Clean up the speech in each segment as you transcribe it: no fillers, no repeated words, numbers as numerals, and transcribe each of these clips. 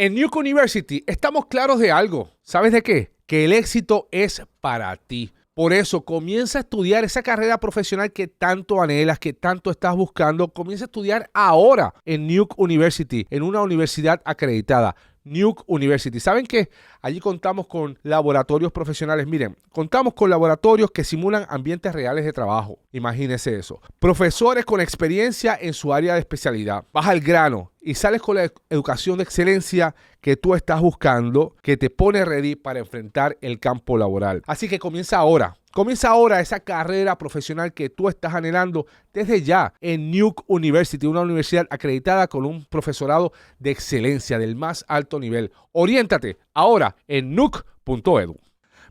En Nuke University estamos claros de algo. ¿Sabes de qué? Que el éxito es para ti. Por eso, comienza a estudiar esa carrera profesional que tanto anhelas, que tanto estás buscando. Comienza a estudiar ahora en Nuke University, en una universidad acreditada. Nuke University. ¿Saben qué? Allí contamos con laboratorios profesionales. Miren, contamos con laboratorios que simulan ambientes reales de trabajo. Imagínense eso. Profesores con experiencia en su área de especialidad. Vas al grano y sales con la educación de excelencia que tú estás buscando, que te pone ready para enfrentar el campo laboral. Así que comienza ahora. Comienza ahora esa carrera profesional que tú estás anhelando desde ya en Nuke University, una universidad acreditada con un profesorado de excelencia del más alto nivel. Oriéntate ahora en nuke.edu.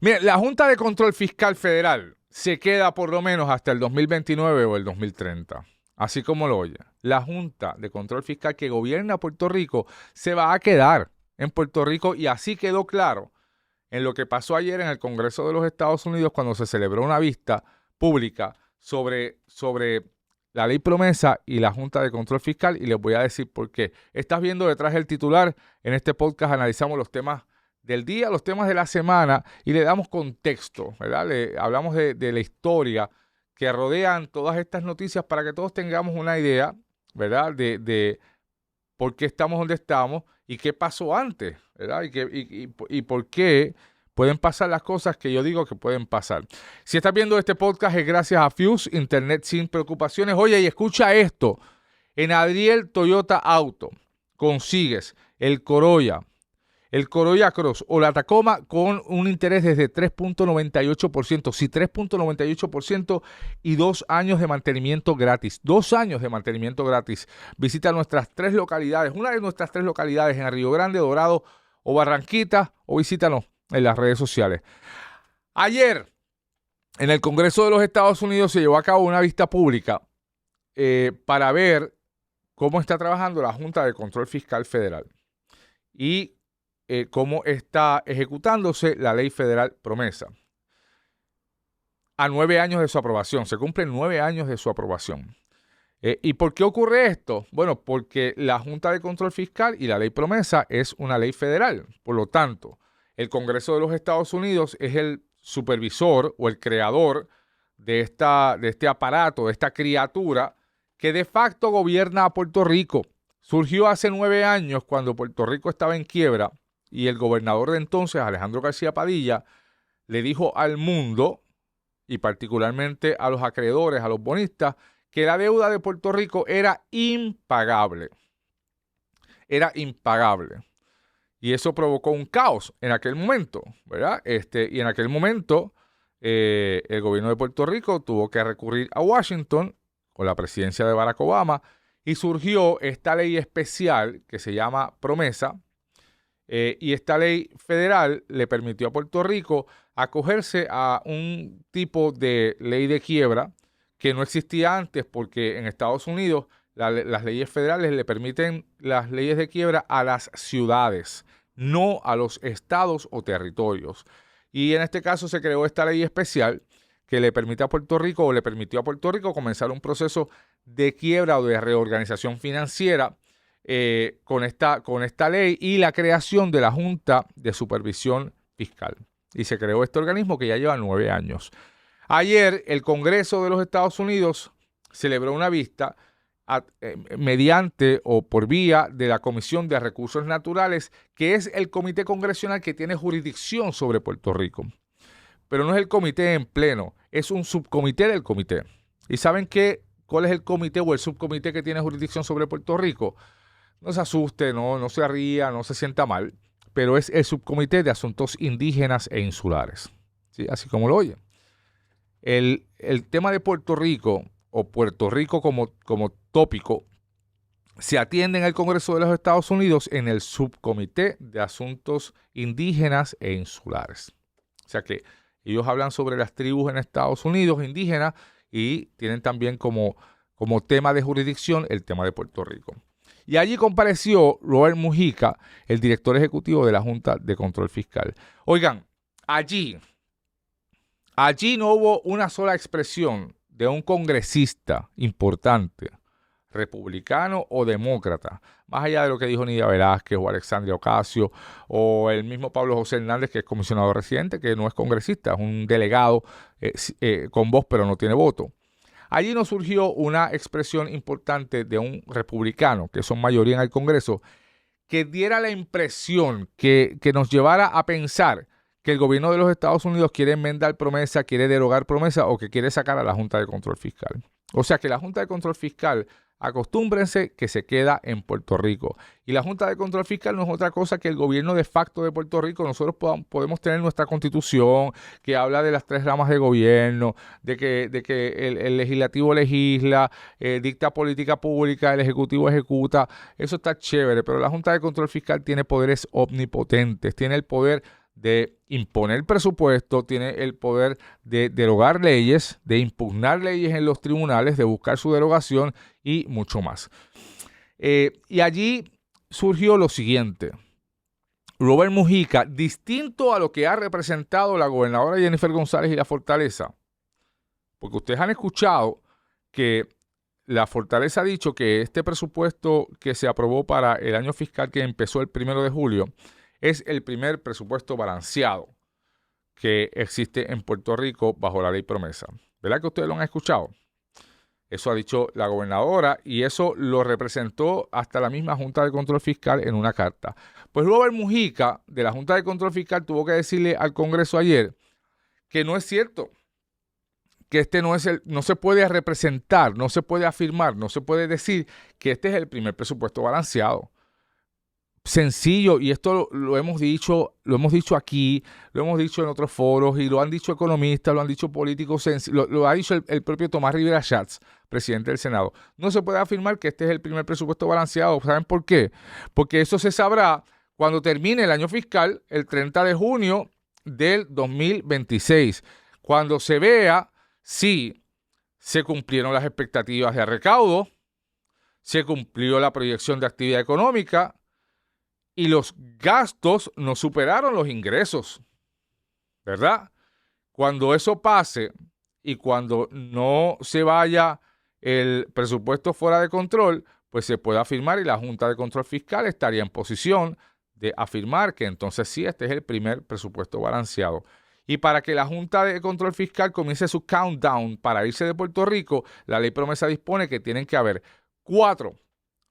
Mira, la Junta de Control Fiscal Federal se queda por lo menos hasta el 2029 o el 2030. Así como lo oye. La Junta de Control Fiscal que gobierna Puerto Rico se va a quedar en Puerto Rico y así quedó claro en lo que pasó ayer en el Congreso de los Estados Unidos cuando se celebró una vista pública sobre la ley promesa y la Junta de Control Fiscal, y les voy a decir por qué. Estás viendo detrás del titular. En este podcast analizamos los temas del día, los temas de la semana y le damos contexto, ¿verdad? Hablamos de la historia que rodean todas estas noticias para que todos tengamos una idea, ¿verdad? De por qué estamos donde estamos y qué pasó antes, ¿verdad? Y por qué pueden pasar las cosas que yo digo que pueden pasar. Si estás viendo este podcast es gracias a Fuse, Internet sin preocupaciones. Oye, y escucha esto. En Adriel Toyota Auto consigues el Corolla Cross o la Tacoma con un interés desde 3.98%. Sí, 3.98% y 2 años de mantenimiento gratis. 2 años de mantenimiento gratis. Visita nuestras 3 localidades, una de nuestras 3 localidades en Río Grande, Dorado o Barranquita, o visítanos en las redes sociales. Ayer, en el Congreso de los Estados Unidos se llevó a cabo una vista pública para ver cómo está trabajando la Junta de Control Fiscal Federal y cómo está ejecutándose la ley federal promesa. A 9 años de su aprobación, se cumplen 9 años de su aprobación. ¿Y por qué ocurre esto? Bueno, porque la Junta de Control Fiscal y la ley promesa es una ley federal. Por lo tanto, el Congreso de los Estados Unidos es el supervisor o el creador de este aparato, de esta criatura que de facto gobierna a Puerto Rico. Surgió hace 9 años cuando Puerto Rico estaba en quiebra y el gobernador de entonces, Alejandro García Padilla, le dijo al mundo y particularmente a los acreedores, a los bonistas, que la deuda de Puerto Rico era impagable. Era impagable. Y eso provocó un caos en aquel momento, ¿verdad? Y en aquel momento el gobierno de Puerto Rico tuvo que recurrir a Washington con la presidencia de Barack Obama y surgió esta ley especial que se llama Promesa. Y esta ley federal le permitió a Puerto Rico acogerse a un tipo de ley de quiebra que no existía antes porque en Estados Unidos las leyes federales le permiten las leyes de quiebra a las ciudades, no a los estados o territorios. Y en este caso se creó esta ley especial que le permite a Puerto Rico o le permitió a Puerto Rico comenzar un proceso de quiebra o de reorganización financiera con esta ley y la creación de la Junta de Supervisión Fiscal. Y se creó este organismo que ya lleva 9 años. Ayer el Congreso de los Estados Unidos celebró una vista mediante o por vía de la Comisión de Recursos Naturales, que es el comité congresional que tiene jurisdicción sobre Puerto Rico. Pero no es el comité en pleno, es un subcomité del comité. ¿Y saben cuál es el comité o el subcomité que tiene jurisdicción sobre Puerto Rico? No se asuste, no se ría, no se sienta mal, pero es el Subcomité de Asuntos Indígenas e Insulares. ¿Sí? Así como lo oye. El tema de Puerto Rico, o Puerto Rico como tópico, se atiende en el Congreso de los Estados Unidos en el Subcomité de Asuntos Indígenas e Insulares. O sea que ellos hablan sobre las tribus en Estados Unidos indígenas y tienen también como tema de jurisdicción el tema de Puerto Rico. Y allí compareció Robert Mujica, el director ejecutivo de la Junta de Control Fiscal. Oigan, allí no hubo una sola expresión de un congresista importante republicano o demócrata, más allá de lo que dijo Nidia Velázquez o Alexandria Ocasio o el mismo Pablo José Hernández, que es comisionado residente, que no es congresista, es un delegado con voz pero no tiene voto. Allí nos surgió una expresión importante de un republicano, que son mayoría en el Congreso, que diera la impresión, que nos llevara a pensar que el gobierno de los Estados Unidos quiere enmendar promesa, quiere derogar promesa o que quiere sacar a la Junta de Control Fiscal. O sea que la Junta de Control Fiscal, acostúmbrense que se queda en Puerto Rico. Y la Junta de Control Fiscal no es otra cosa que el gobierno de facto de Puerto Rico. Nosotros podemos tener nuestra constitución que habla de las 3 ramas de gobierno, de que el legislativo legisla, dicta política pública, el ejecutivo ejecuta. Eso está chévere, pero la Junta de Control Fiscal tiene poderes omnipotentes, tiene el poder de imponer presupuesto, tiene el poder de derogar leyes, de impugnar leyes en los tribunales, de buscar su derogación y mucho más. Y allí surgió lo siguiente. Robert Mujica, distinto a lo que ha representado la gobernadora Jennifer González y la Fortaleza, porque ustedes han escuchado que la Fortaleza ha dicho que este presupuesto que se aprobó para el año fiscal que empezó el 1 de julio es el primer presupuesto balanceado que existe en Puerto Rico bajo la ley promesa. ¿Verdad que ustedes lo han escuchado? Eso ha dicho la gobernadora y eso lo representó hasta la misma Junta de Control Fiscal en una carta. Pues Robert Mujica, de la Junta de Control Fiscal, tuvo que decirle al Congreso ayer que no es cierto, que este no se puede representar, no se puede afirmar, no se puede decir que este es el primer presupuesto balanceado. Sencillo, y esto lo hemos dicho aquí, lo hemos dicho en otros foros y lo han dicho economistas, lo han dicho políticos, lo ha dicho el propio Tomás Rivera Schatz, presidente del Senado. No se puede afirmar que este es el primer presupuesto balanceado. ¿Saben por qué? Porque eso se sabrá cuando termine el año fiscal, el 30 de junio del 2026, cuando se vea si se cumplieron las expectativas de recaudo, se cumplió la proyección de actividad económica, y los gastos no superaron los ingresos, ¿verdad? Cuando eso pase y cuando no se vaya el presupuesto fuera de control, pues se puede afirmar y la Junta de Control Fiscal estaría en posición de afirmar que entonces sí, este es el primer presupuesto balanceado. Y para que la Junta de Control Fiscal comience su countdown para irse de Puerto Rico, la ley promesa dispone que tienen que haber 4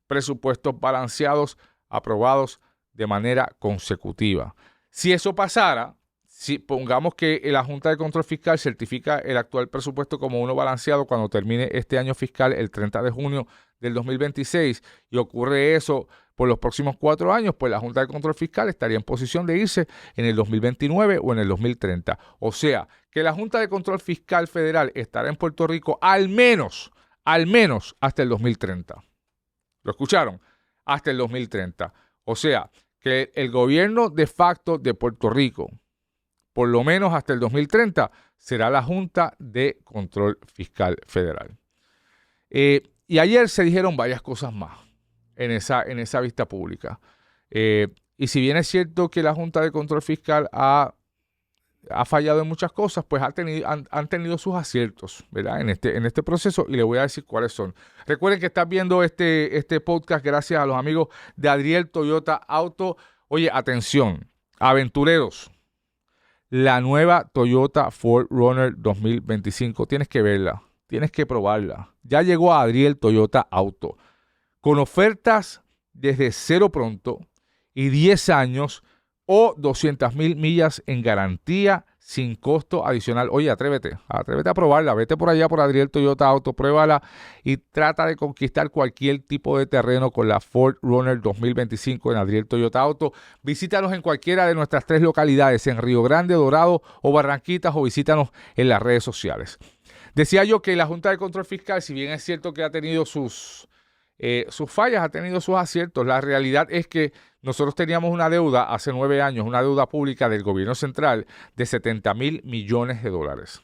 presupuestos balanceados aprobados de manera consecutiva. Si eso pasara, si pongamos que la Junta de Control Fiscal certifica el actual presupuesto como uno balanceado cuando termine este año fiscal el 30 de junio del 2026 y ocurre eso por los próximos 4 años, pues la Junta de Control Fiscal estaría en posición de irse en el 2029 o en el 2030. O sea, que la Junta de Control Fiscal Federal estará en Puerto Rico al menos hasta el 2030. ¿Lo escucharon? Hasta el 2030. O sea, que el gobierno de facto de Puerto Rico, por lo menos hasta el 2030, será la Junta de Control Fiscal Federal. Y ayer se dijeron varias cosas más en esa vista pública. Y si bien es cierto que la Junta de Control Fiscal ha fallado en muchas cosas, pues han tenido sus aciertos, ¿verdad? En este proceso, y le voy a decir cuáles son. Recuerden que estás viendo este podcast gracias a los amigos de Adriel Toyota Auto. Oye, atención, aventureros, la nueva Toyota 4Runner 2025, tienes que verla, tienes que probarla. Ya llegó a Adriel Toyota Auto, con ofertas desde 0 pronto y 10 años, o 200,000 millas en garantía sin costo adicional. Oye, atrévete a probarla. Vete por allá por Adriel Toyota Auto, pruébala y trata de conquistar cualquier tipo de terreno con la 4Runner 2025 en Adriel Toyota Auto. Visítanos en cualquiera de nuestras 3 localidades, en Río Grande, Dorado o Barranquitas, o visítanos en las redes sociales. Decía yo que la Junta de Control Fiscal, si bien es cierto que ha tenido sus fallas, ha tenido sus aciertos, la realidad es que nosotros teníamos una deuda hace 9 años, una deuda pública del gobierno central de 70,000 millones de dólares.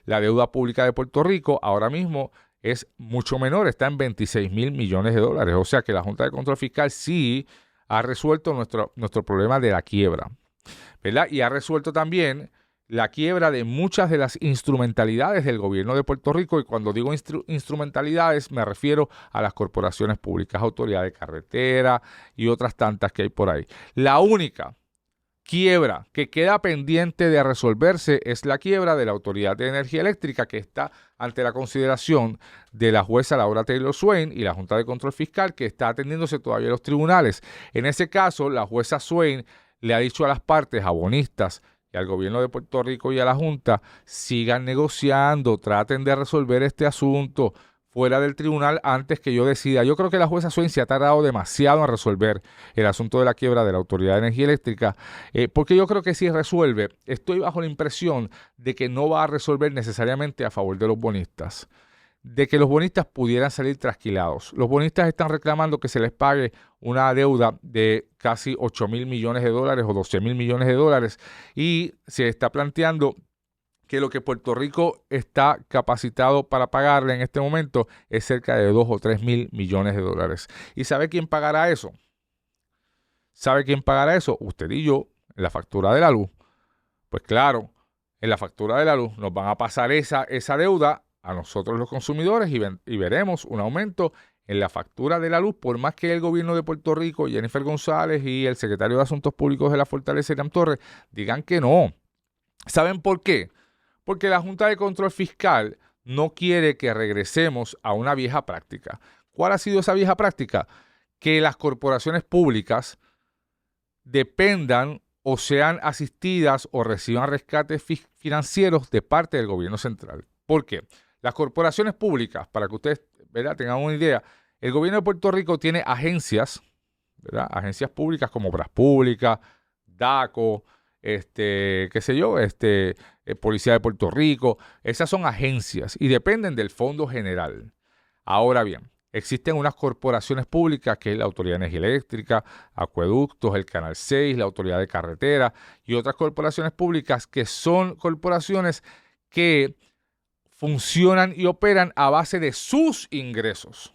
La deuda pública de Puerto Rico ahora mismo es mucho menor, está en 26,000 millones de dólares. O sea que la Junta de Control Fiscal sí ha resuelto nuestro problema de la quiebra, ¿verdad? Y ha resuelto también la quiebra de muchas de las instrumentalidades del gobierno de Puerto Rico, y cuando digo instrumentalidades me refiero a las corporaciones públicas, Autoridad de Carretera y otras tantas que hay por ahí. La única quiebra que queda pendiente de resolverse es la quiebra de la Autoridad de Energía Eléctrica, que está ante la consideración de la jueza Laura Taylor Swain y la Junta de Control Fiscal, que está atendiéndose todavía a los tribunales. En ese caso, la jueza Swain le ha dicho a las partes, a bonistas y al gobierno de Puerto Rico y a la Junta, sigan negociando, traten de resolver este asunto fuera del tribunal antes que yo decida. Yo creo que la jueza Swain se ha tardado demasiado en resolver el asunto de la quiebra de la Autoridad de Energía Eléctrica, porque yo creo que si resuelve, estoy bajo la impresión de que no va a resolver necesariamente a favor de los bonistas, de que los bonistas pudieran salir trasquilados. Los bonistas están reclamando que se les pague una deuda de casi 8 mil millones de dólares o 12 mil millones de dólares, y se está planteando que lo que Puerto Rico está capacitado para pagarle en este momento es cerca de 2 o 3 mil millones de dólares. ¿Y sabe quién pagará eso? ¿Sabe quién pagará eso? Usted y yo, en la factura de la luz. Pues claro, en la factura de la luz nos van a pasar esa deuda a nosotros los consumidores y veremos un aumento en la factura de la luz, por más que el gobierno de Puerto Rico, Jennifer González y el secretario de Asuntos Públicos de la Fortaleza, Irán Torres, digan que no. ¿Saben por qué? Porque la Junta de Control Fiscal no quiere que regresemos a una vieja práctica. ¿Cuál ha sido esa vieja práctica? Que las corporaciones públicas dependan o sean asistidas o reciban rescates financieros de parte del gobierno central. ¿Por qué? Las corporaciones públicas, para que ustedes, ¿verdad?, tengan una idea, el gobierno de Puerto Rico tiene agencias, ¿verdad?, agencias públicas como Obras Públicas, DACO, qué sé yo, Policía de Puerto Rico. Esas son agencias y dependen del Fondo General. Ahora bien, existen unas corporaciones públicas que es la Autoridad de Energía Eléctrica, Acueductos, el Canal 6, la Autoridad de Carretera y otras corporaciones públicas que son corporaciones que funcionan y operan a base de sus ingresos.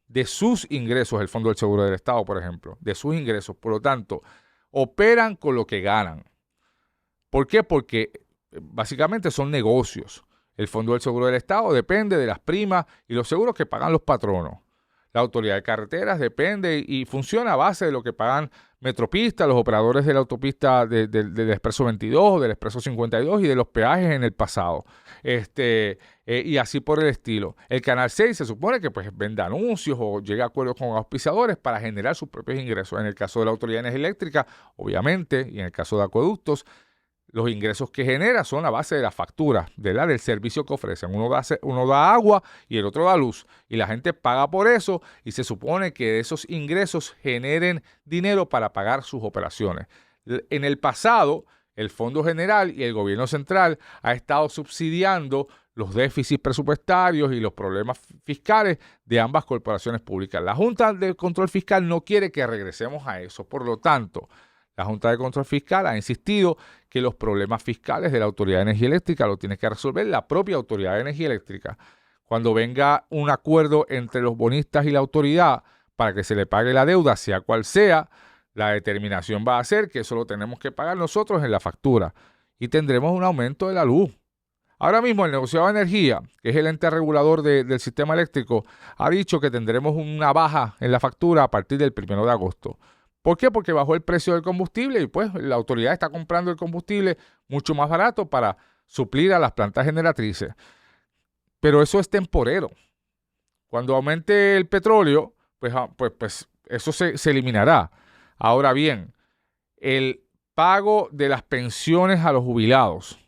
De sus ingresos, el Fondo del Seguro del Estado, por ejemplo, de sus ingresos. Por lo tanto, operan con lo que ganan. ¿Por qué? Porque básicamente son negocios. El Fondo del Seguro del Estado depende de las primas y los seguros que pagan los patronos. La Autoridad de Carreteras depende y funciona a base de lo que pagan Metropistas, los operadores de la autopista del Expreso 22, del Expreso 52 y de los peajes en el pasado. Y así por el estilo. El Canal 6 se supone que pues vende anuncios o llega a acuerdos con auspiciadores para generar sus propios ingresos. En el caso de la Autoridad de Energía Eléctrica, obviamente, y en el caso de Acueductos, los ingresos que genera son a base de las facturas, del servicio que ofrecen. Uno da agua y el otro da luz. Y la gente paga por eso y se supone que esos ingresos generen dinero para pagar sus operaciones. En el pasado, el Fondo General y el Gobierno Central ha estado subsidiando los déficits presupuestarios y los problemas fiscales de ambas corporaciones públicas. La Junta de Control Fiscal no quiere que regresemos a eso. Por lo tanto, la Junta de Control Fiscal ha insistido que los problemas fiscales de la Autoridad de Energía Eléctrica lo tiene que resolver la propia Autoridad de Energía Eléctrica. Cuando venga un acuerdo entre los bonistas y la autoridad para que se le pague la deuda, sea cual sea, la determinación va a ser que eso lo tenemos que pagar nosotros en la factura y tendremos un aumento de la luz. Ahora mismo el negociado de energía, que es el ente regulador del sistema eléctrico, ha dicho que tendremos una baja en la factura a partir del 1 de agosto. ¿Por qué? Porque bajó el precio del combustible y pues la autoridad está comprando el combustible mucho más barato para suplir a las plantas generatrices. Pero eso es temporero. Cuando aumente el petróleo, pues eso se eliminará. Ahora bien, el pago de las pensiones a los jubilados,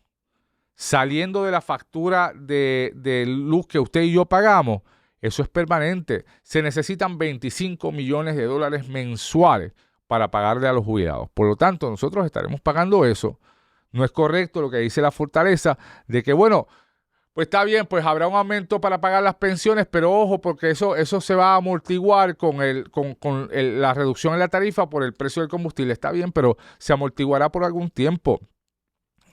saliendo de la factura de luz que usted y yo pagamos, eso es permanente. Se necesitan 25 millones de dólares mensuales para pagarle a los jubilados. Por lo tanto, nosotros estaremos pagando eso. No es correcto lo que dice la Fortaleza de que, bueno, pues está bien, pues habrá un aumento para pagar las pensiones, pero ojo, porque eso se va a amortiguar con la reducción en la tarifa por el precio del combustible. Está bien, pero se amortiguará por algún tiempo.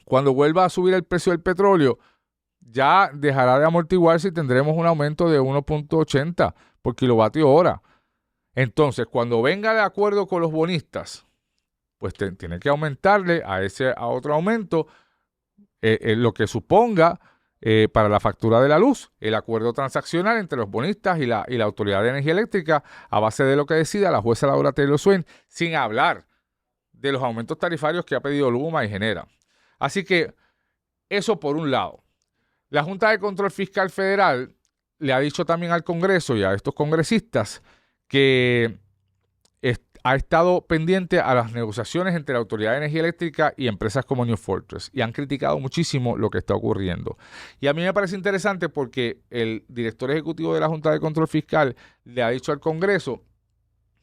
Cuando vuelva a subir el precio del petróleo, ya dejará de amortiguarse y tendremos un aumento de 1.80 por kilovatio hora. Entonces, cuando venga de acuerdo con los bonistas, pues tiene que aumentarle a otro aumento lo que suponga para la factura de la luz, el acuerdo transaccional entre los bonistas y la Autoridad de Energía Eléctrica a base de lo que decida la jueza Laura Taylor Swain, sin hablar de los aumentos tarifarios que ha pedido Luma y Genera. Así que eso por un lado. La Junta de Control Fiscal Federal le ha dicho también al Congreso y a estos congresistas que ha estado pendiente a las negociaciones entre la Autoridad de Energía Eléctrica y empresas como New Fortress y han criticado muchísimo lo que está ocurriendo. Y a mí me parece interesante porque el director ejecutivo de la Junta de Control Fiscal le ha dicho al Congreso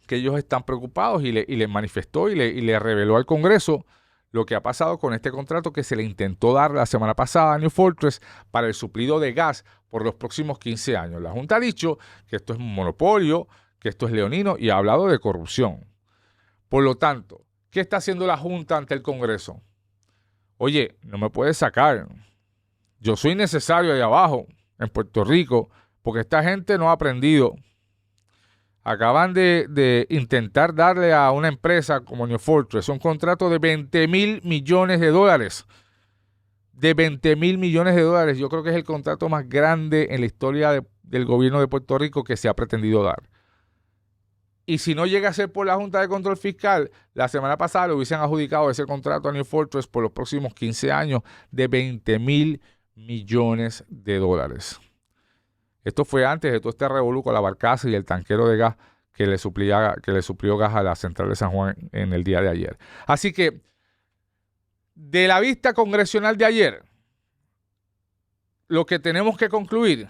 que ellos están preocupados y le manifestó y le reveló al Congreso lo que ha pasado con este contrato que se le intentó dar la semana pasada a New Fortress para el suplido de gas por los próximos 15 años. La Junta ha dicho que esto es un monopolio, que esto es leonino y ha hablado de corrupción. Por lo tanto, ¿qué está haciendo la Junta ante el Congreso? Oye, no me puedes sacar. Yo soy necesario ahí abajo, en Puerto Rico, porque esta gente no ha aprendido. Acaban de intentar darle a una empresa como New Fortress un contrato de $20,000 millones. De $20,000 millones. Yo creo que es el contrato más grande en la historia del gobierno de Puerto Rico que se ha pretendido dar. Y si no llega a ser por la Junta de Control Fiscal, la semana pasada le hubiesen adjudicado ese contrato a New Fortress por los próximos 15 años de $20,000 millones. Esto fue antes de todo este revolú con la barcaza y el tanquero de gas que le suplió gas a la central de San Juan en el día de ayer. Así que, de la vista congresional de ayer, lo que tenemos que concluir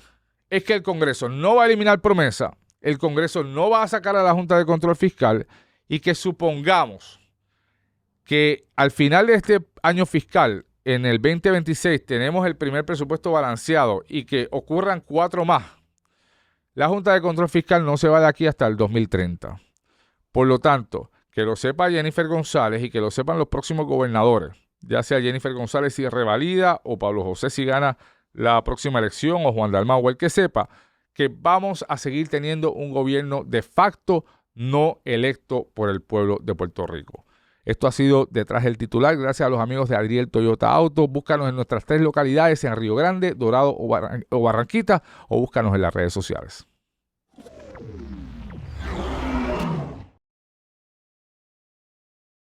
es que el Congreso no va a eliminar promesa, el Congreso no va a sacar a la Junta de Control Fiscal y que supongamos que al final de este año fiscal, en el 2026, tenemos el primer presupuesto balanceado y que ocurran 4 más, la Junta de Control Fiscal no se va de aquí hasta el 2030. Por lo tanto, que lo sepa Jennifer González y que lo sepan los próximos gobernadores, ya sea Jennifer González si revalida o Pablo José si gana la próxima elección o Juan Dalmau o el que sepa, que vamos a seguir teniendo un gobierno de facto no electo por el pueblo de Puerto Rico. Esto ha sido Detrás del Titular, gracias a los amigos de Adriel Toyota Auto. Búscanos en nuestras 3 localidades, en Río Grande, Dorado o Barranquita, o búscanos en las redes sociales.